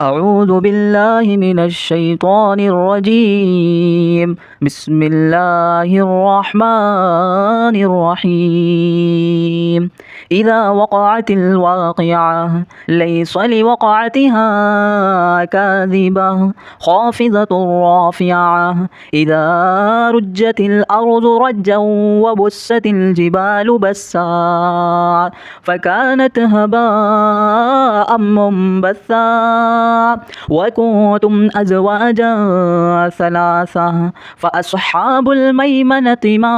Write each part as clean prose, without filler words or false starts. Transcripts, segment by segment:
أعوذ بالله من الشيطان الرجيم. بسم الله الرحمن الرحيم. إذا وقعت الواقعة ليس لوقعتها كاذبة خافضة رافعة إذا رجت الأرض رجا وبست الجبال بسا فكانت هباء منبثا وكنتم أزواجا ثلاثة فأصحاب الميمنة ما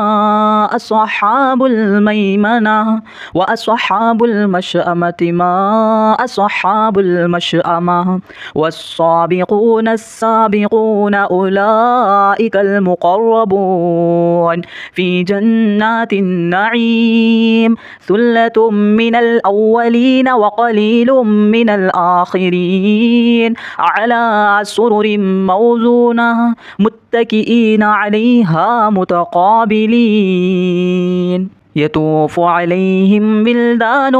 أصحاب الميمنة وأصحاب المشأمة ما أصحاب المشأمة والسابقون السابقون أولئك المقربون في جنات النعيم ثلة من الأولين وقليل من الآخرين على سرر موزونة متكئين عليها متقابلين يطوف عليهم بلدان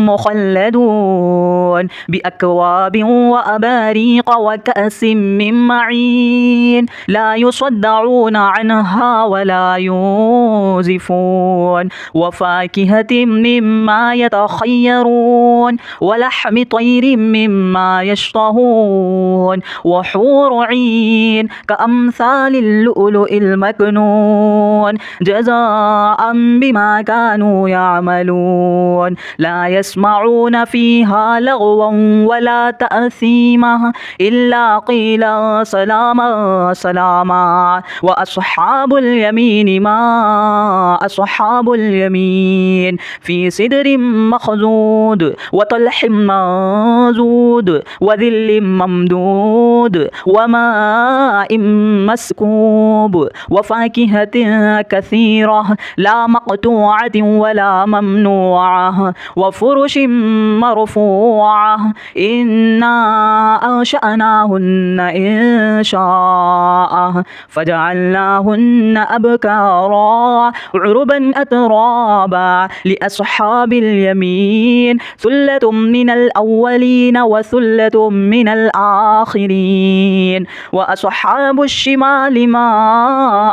مخلدون بأكواب وأباريق وكأس من معين لا يصدعون عنها ولا ينزفون وفاكهة مما يتخيرون ولحم طير مما يشتهون وحور عين كأمثال اللؤلؤ المكنون جزاء بما كانوا يعملون لا يسمعون فيها لغوا ولا تأثيما إلا قيلا سلاما سلاما وأصحاب اليمين ما أصحاب اليمين في سدر مخضود وطلح منضود وذل ممدود وماء مسكوب وفاكهة كثيرة لا مقطوعة ولا ممنوعة وفرش مرفوعة إنا أنشأناهن إن شاء فجعلناهن أبكارا عربا أترابا لأصحاب اليمين ثلة من الأولين وثلة من الآخرين وأصحاب الشمال ما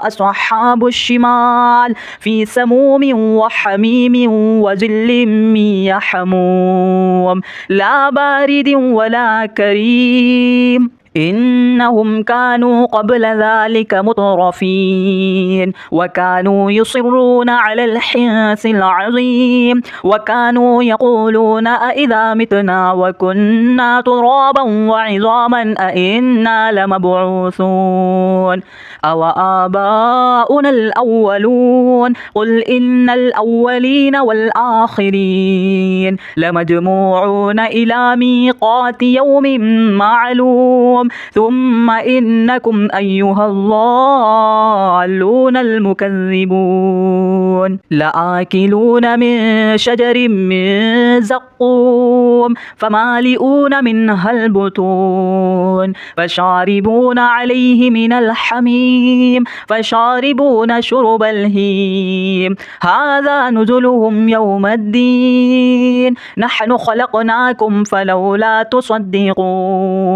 أصحاب الشمال في سموم وحميم وظل من يحموم لا بارد ولا كريم إنهم كانوا قبل ذلك مترفين وكانوا يصرون على الحنث العظيم وكانوا يقولون أإذا متنا وكنا ترابا وعظاما أإنا لمبعوثون أو آباؤنا الأولون قل إن الأولين والآخرين لمجموعون إلى ميقات يوم معلوم ثم إنكم أيها الضالون المكذبون لآكلون من شجر من زقوم فمالئون منها البطون فشاربون عليه من الحميم فشاربون شرب الهيم هذا نزلهم يوم الدين نحن خلقناكم فلولا تصدقون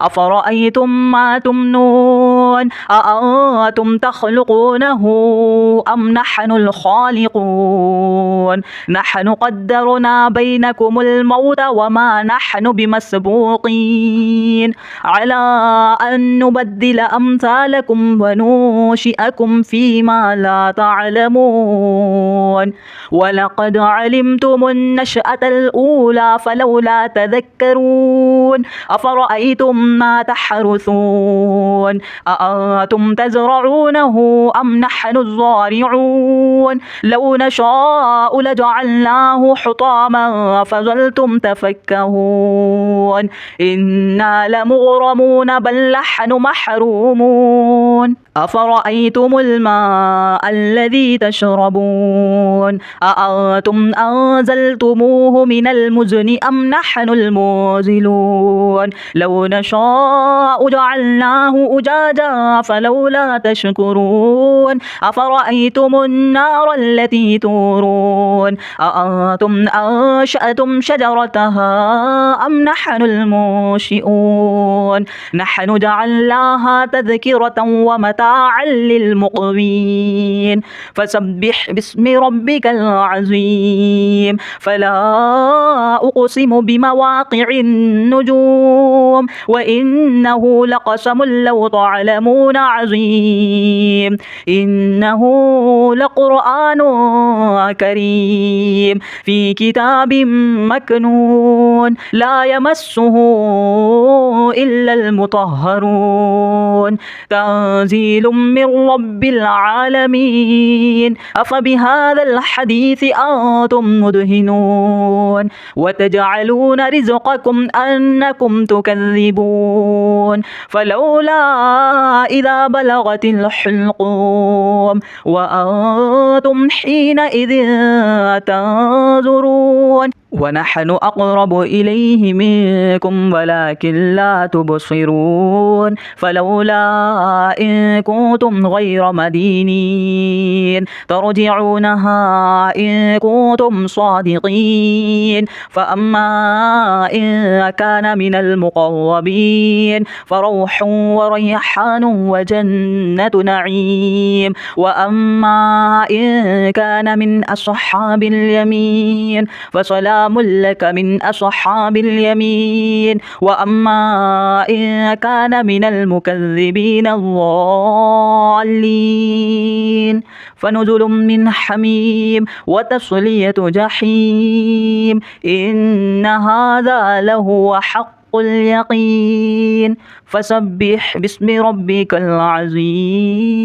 أفرأيتم ما تمنون أأنتم تخلقونه أم نحن الخالقون نحن قدرنا بينكم الموت وما نحن بمسبوقين على أن نبدل أمثالكم وننشئكم فيما لا تعلمون ولقد علمتم النشأة الأولى فلولا تذكرون أفرأيتم ما تحرثون أأنتم تزرعونه أم نحن الزارعون لو نشاء لجعلناه حطاما فظلتم تفكهون إنا لمغرمون بل نحن محرومون أفرأيتم الماء الذي تشربون أأنتم أنزلتموه من المزن أم نحن المنزلون لو نشاء جعلناه أجاجا فلولا تشكرون أفرأيتم النار التي تورون أأنتم أنشأتم شجرتها أم نحن المنشئون نحن جعلناها تذكرة ومتاعا للمقوين فسبح باسم ربك العظيم فلا أقسم بمواقع النجوم وإنه لقسم لو تعلمون عظيم إنه لقرآن كريم في كتاب مكنون لا يمسه إلا المطهرون تنزيل من رب العالمين أفبهذا الحديث أنتم مدهنون وتجعلون رزقكم أنكم تكذبون فلولا إذا بلغت الحلقوم وأنتم حينئذ تنظرون ونحن أقرب إليه منكم ولكن لا تبصرون فلولا إن كنتم غير مدينين ترجعونها إن كنتم صادقين فأما إن كان من المقربين فروح وريحان وجنة نعيم وأما إن كان من أصحاب اليمين فسلام لك من أصحاب اليمين وأما إن كان من المكذبين الضالين فنزل من حميم وتصلية جحيم إن هذا لهو حق اليقين فسبح باسم ربك العظيم.